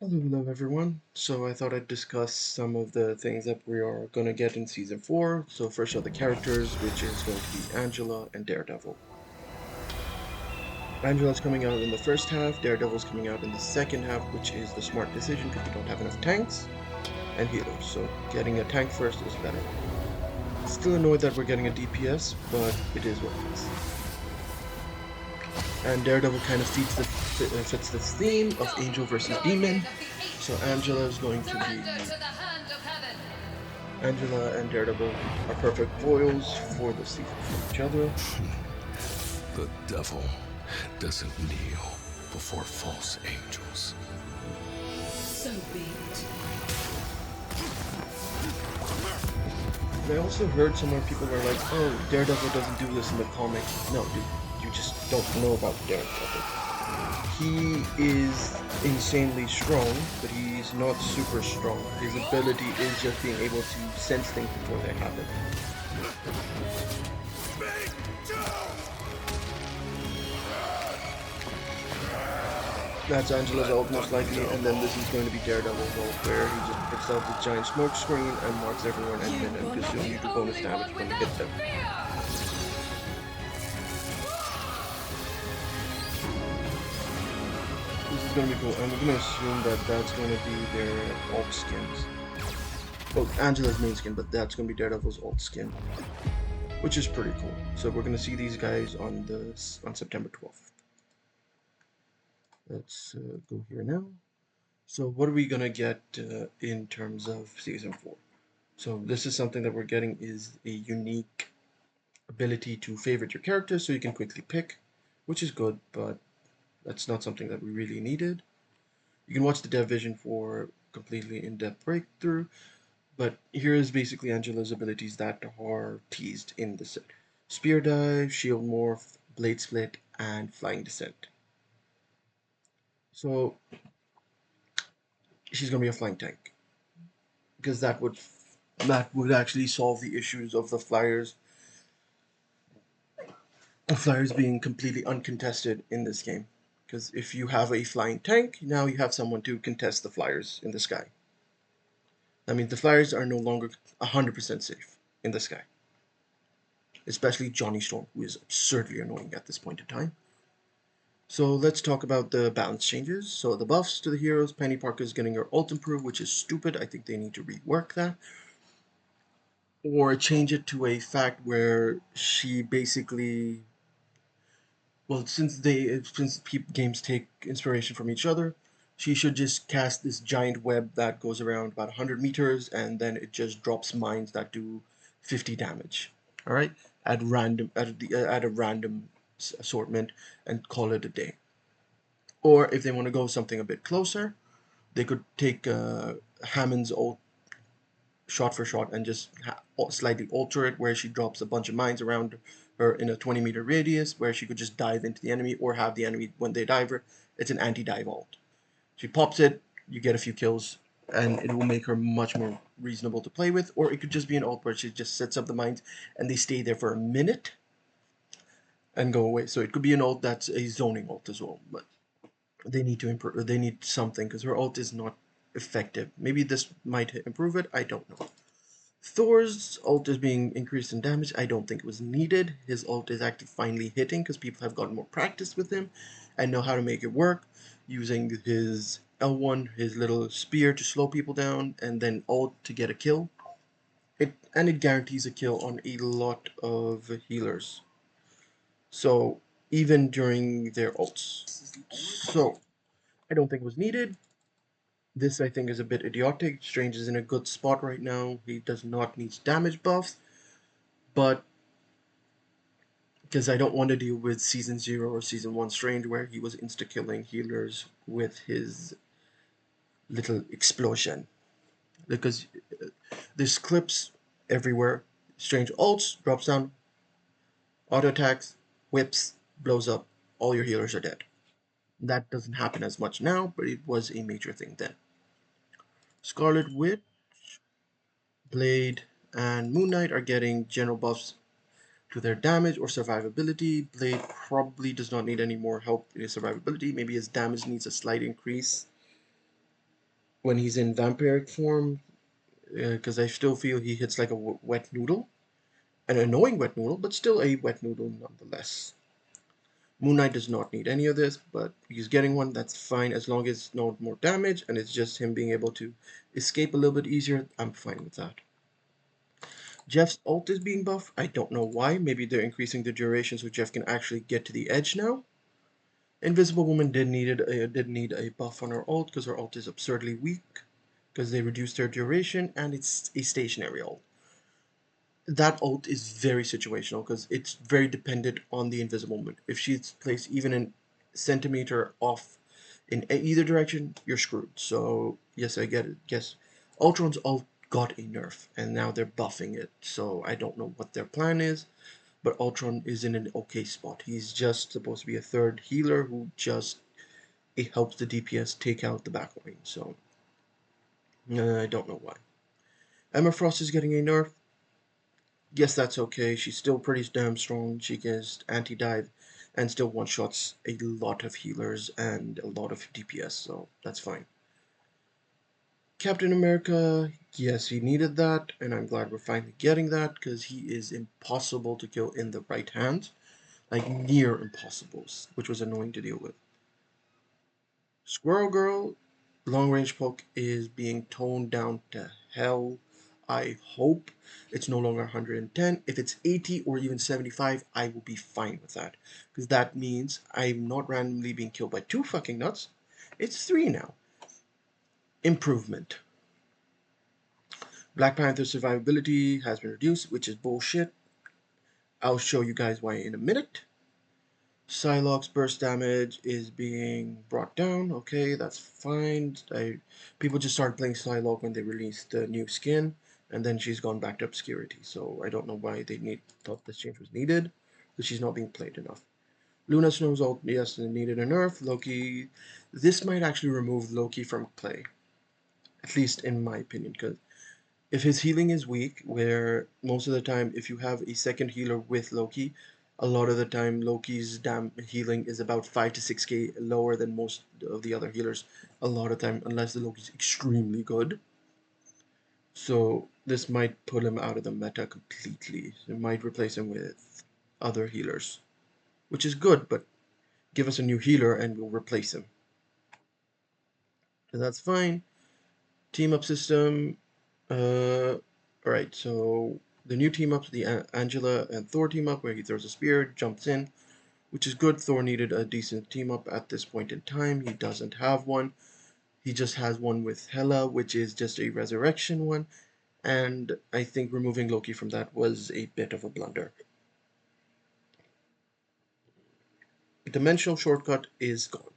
Hello everyone. So I thought I'd discuss some of the things that we are going to get in Season 4. So first are the characters, which is going to be Angela and Daredevil. Angela's coming out in the first half, Daredevil's coming out in the second half, which is the smart decision because we don't have enough tanks and healers. So getting a tank first is better. Still annoyed that we're getting a DPS, but it is what it is. And Daredevil kind of fits the theme of Angel versus Demon. So Angela is going to be Angela and Daredevil are perfect foils for the season for each other. The devil doesn't kneel before false angels. So be it. And I also heard somewhere people were like, oh, Daredevil doesn't do this in the comic. No, dude, you just don't know about Daredevil. He is insanely strong, but he's not super strong. His ability is just being able to sense things before they happen. That's Angela's ult most likely, and then this is going to be Daredevil's ult, where he just puts out the giant smoke screen and marks everyone admin, and because you'll need the bonus damage when you hit them. This is going to be cool. I'm going to assume that that's going to be their ult skins. Well, Angela's main skin, but that's going to be Daredevil's ult skin, which is pretty cool. So we're going to see these guys on September 12th. Let's go here now. So what are we going to get in terms of Season 4? So this is something that we're getting is a unique ability to favorite your character so you can quickly pick, which is good, but that's not something that we really needed. You can watch the dev vision for completely in-depth breakthrough, but here is basically Angela's abilities that are teased in the set. Spear Dive, Shield Morph, Blade Split, and Flying Descent. So she's going to be a flying tank, because that would actually solve the issues of the Flyers being completely uncontested in this game. Because if you have a flying tank, now you have someone to contest the Flyers in the sky. I mean, the Flyers are no longer 100% safe in the sky. Especially Johnny Storm, who is absurdly annoying at this point in time. So let's talk about the balance changes. So the buffs to the heroes, Penny Parker is getting her ult improved, which is stupid. I think they need to rework that. Or change it to a fact where she basically, well, since games take inspiration from each other, she should just cast this giant web that goes around about 100 meters, and then it just drops mines that do 50 damage. All right, at a random assortment, and call it a day. Or if they want to go something a bit closer, they could take Hammond's ult shot for shot and just slightly alter it, where she drops a bunch of mines around her in a 20-meter radius, where she could just dive into the enemy, or have the enemy, when they dive her, it's an anti-dive ult. She pops it, you get a few kills, and it will make her much more reasonable to play with. Or it could just be an ult where she just sets up the mines and they stay there for a minute and go away. So it could be an ult that's a zoning ult as well, but they need to improve. They need something, because her ult is not effective. Maybe this might improve it. I don't know. Thor's ult is being increased in damage. I don't think it was needed. His ult is actually finally hitting because people have gotten more practice with him and know how to make it work, using his L1, his little spear, to slow people down, and then ult to get a kill. It guarantees a kill on a lot of healers. So even during their ults. So I don't think it was needed. This, I think, is a bit idiotic. Strange is in a good spot right now. He does not need damage buffs, but because I don't want to deal with Season 0 or Season 1 Strange, where he was insta-killing healers with his little explosion. Because there's clips everywhere. Strange ults, drops down, auto attacks, whips, blows up, all your healers are dead. That doesn't happen as much now, but it was a major thing then. Scarlet Witch, Blade, and Moon Knight are getting general buffs to their damage or survivability. Blade probably does not need any more help in his survivability. Maybe his damage needs a slight increase. when he's in vampiric form, because I still feel he hits like a wet noodle, an annoying wet noodle, but still a wet noodle nonetheless. Moon Knight does not need any of this, but he's getting one. That's fine as long as it's not more damage and it's just him being able to escape a little bit easier. I'm fine with that. Jeff's ult is being buffed. I don't know why. Maybe they're increasing the duration so Jeff can actually get to the edge now. Invisible Woman did need a buff on her ult because her ult is absurdly weak because they reduced their duration and it's a stationary ult. That ult is very situational because it's very dependent on the Invisible Woman. If she's placed even a centimeter off in either direction, you're screwed. So yes, I get it. Yes, Ultron's ult got a nerf and now they're buffing it. So I don't know what their plan is, but Ultron is in an okay spot. He's just supposed to be a third healer who just it helps the DPS take out the backline. So I don't know why. Emma Frost is getting a nerf. Yes, that's okay. She's still pretty damn strong. She can anti-dive and still one-shots a lot of healers and a lot of DPS, so that's fine. Captain America, yes, he needed that, and I'm glad we're finally getting that, because he is impossible to kill in the right hand. Like, near impossible, which was annoying to deal with. Squirrel Girl, long range poke is being toned down to hell. I hope it's no longer 110. If it's 80 or even 75, I will be fine with that. Because that means I'm not randomly being killed by 2 fucking nuts. It's 3 now. Improvement. Black Panther's survivability has been reduced, which is bullshit. I'll show you guys why in a minute. Psylocke's burst damage is being brought down. Okay, that's fine. People just started playing Psylocke when they released the new skin, and then she's gone back to obscurity. So I don't know why they thought this change was needed, because she's not being played enough. Luna Snow's ult, yes, needed a nerf. Loki, this might actually remove Loki from play, at least in my opinion, because if his healing is weak, where most of the time if you have a second healer with Loki, a lot of the time Loki's healing is about 5 to 6k lower than most of the other healers a lot of time, unless the Loki's extremely good. So this might put him out of the meta completely. It might replace him with other healers, which is good, but give us a new healer and we'll replace him. So that's fine. Team up system. Alright, so the new team up, the Angela and Thor team up, where he throws a spear, jumps in, which is good. Thor needed a decent team up at this point in time. He doesn't have one. He just has one with Hela, which is just a resurrection one, and I think removing Loki from that was a bit of a blunder. Dimensional shortcut is gone.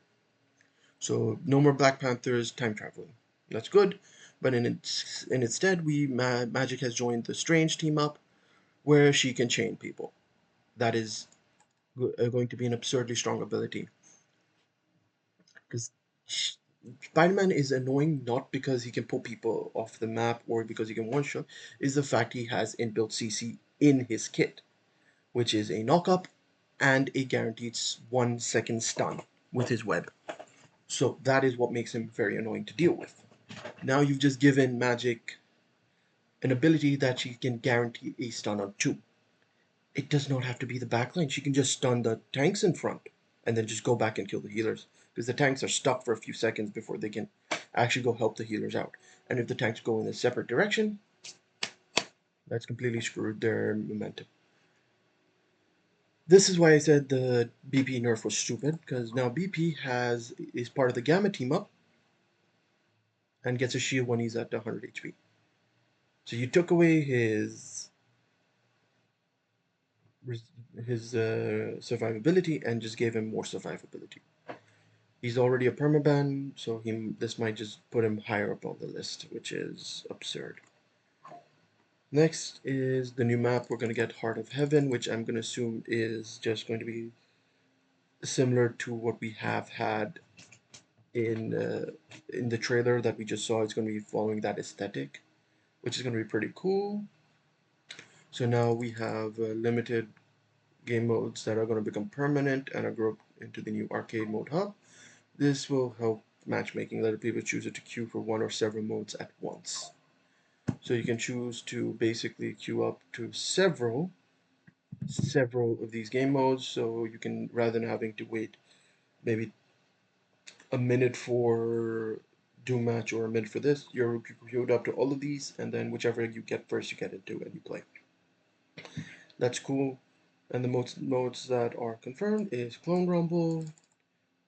So no more Black Panthers time traveling. That's good, but instead, Magic has joined the Strange team up, where she can chain people. That is going to be an absurdly strong ability. Because Spider-Man is annoying not because he can pull people off the map or because he can one-shot, is the fact he has inbuilt CC in his kit, which is a knock-up and a guaranteed 1 second stun with his web. So that is what makes him very annoying to deal with. Now you've just given Magic an ability that she can guarantee a stun on 2. It does not have to be the backline. She can just stun the tanks in front and then just go back and kill the healers. Because the tanks are stuck for a few seconds before they can actually go help the healers out. And if the tanks go in a separate direction, that's completely screwed their momentum. This is why I said the BP nerf was stupid, because now BP is part of the Gamma team up and gets a shield when he's at 100 HP. So you took away his survivability and just gave him more survivability. He's already a permaban, so this might just put him higher up on the list, which is absurd. Next is the new map. We're going to get Heart of Heaven, which I'm going to assume is just going to be similar to what we have had in the trailer that we just saw. It's going to be following that aesthetic, which is going to be pretty cool. So now we have limited game modes that are going to become permanent and are grouped into the new arcade mode hub. This will help matchmaking. Let people choose it to queue for one or several modes at once. So you can choose to basically queue up to several of these game modes. So you can, rather than having to wait maybe a minute for Doom match or a minute for this, you're queued up to all of these, and then whichever you get first, you get into and you play. That's cool. And the modes that are confirmed is Clone Rumble,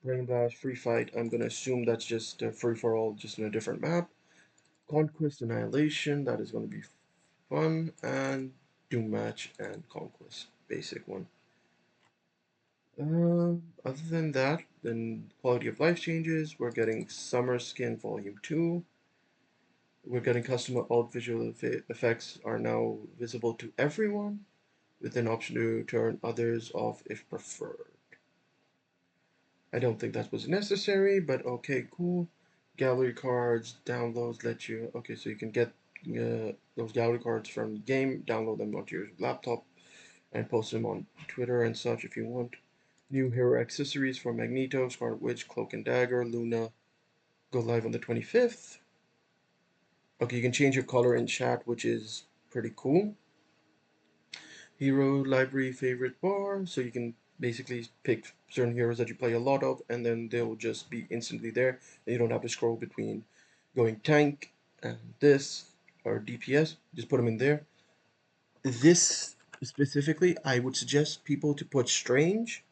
Brain Blast, Free Fight. I'm gonna assume that's just free for all, just in a different map. Conquest Annihilation, that is gonna be fun, and Doom Match and Conquest, basic one. Other than that, then quality of life changes. We're getting Summer Skin Volume 2. We're getting custom alt visual effects are now visible to everyone, with an option to turn others off if preferred. I don't think that was necessary, but okay, cool. Gallery cards, downloads let you. Okay, so you can get those gallery cards from the game, download them onto your laptop, and post them on Twitter and such if you want. New hero accessories for Magneto, Scarlet Witch, Cloak and Dagger, Luna go live on the 25th. Okay, you can change your color in chat, which is pretty cool. Hero library favorite bar, so you can basically pick certain heroes that you play a lot of, and then they'll just be instantly there, and you don't have to scroll between going tank and this or DPS. Just put them in there. This specifically, I would suggest people to put Strange,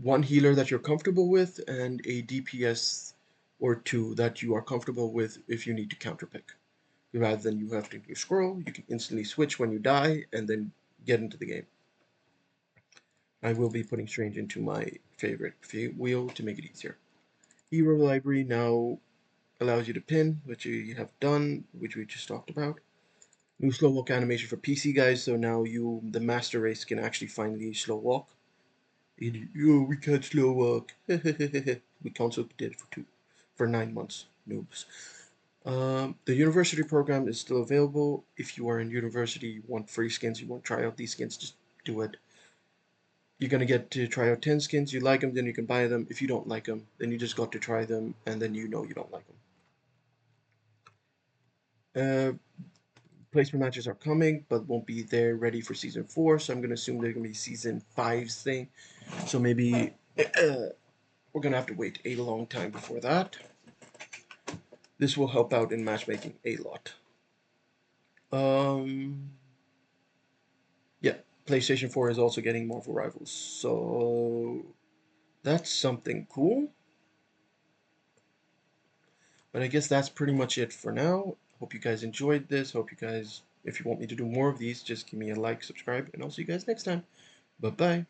one healer that you're comfortable with, and a DPS or two that you are comfortable with if you need to counterpick. Rather than you have to scroll, you can instantly switch when you die and then get into the game. I will be putting Strange into my favorite wheel to make it easier. Hero library now allows you to pin, which you have done, which we just talked about. New slow walk animation for PC guys, so now the master race, can actually finally slow walk. We can't slow walk. We console did it for 9 months, noobs. The university program is still available. If you are in university, you want free skins, you want to try out these skins, just do it. You're gonna get to try out 10 skins. You like them, then you can buy them. If you don't like them, then you just got to try them, and then you know you don't like them. Placement matches are coming, but won't be there ready for season 4. So I'm gonna assume they're gonna be season 5's thing. So maybe we're gonna have to wait a long time before that. This will help out in matchmaking a lot. Um, yeah, PlayStation 4 is also getting Marvel Rivals, so that's something cool. But I guess that's pretty much it for now. Hope you guys enjoyed this. Hope you guys, if you want me to do more of these, just give me a like, subscribe, and I'll see you guys next time. Bye bye.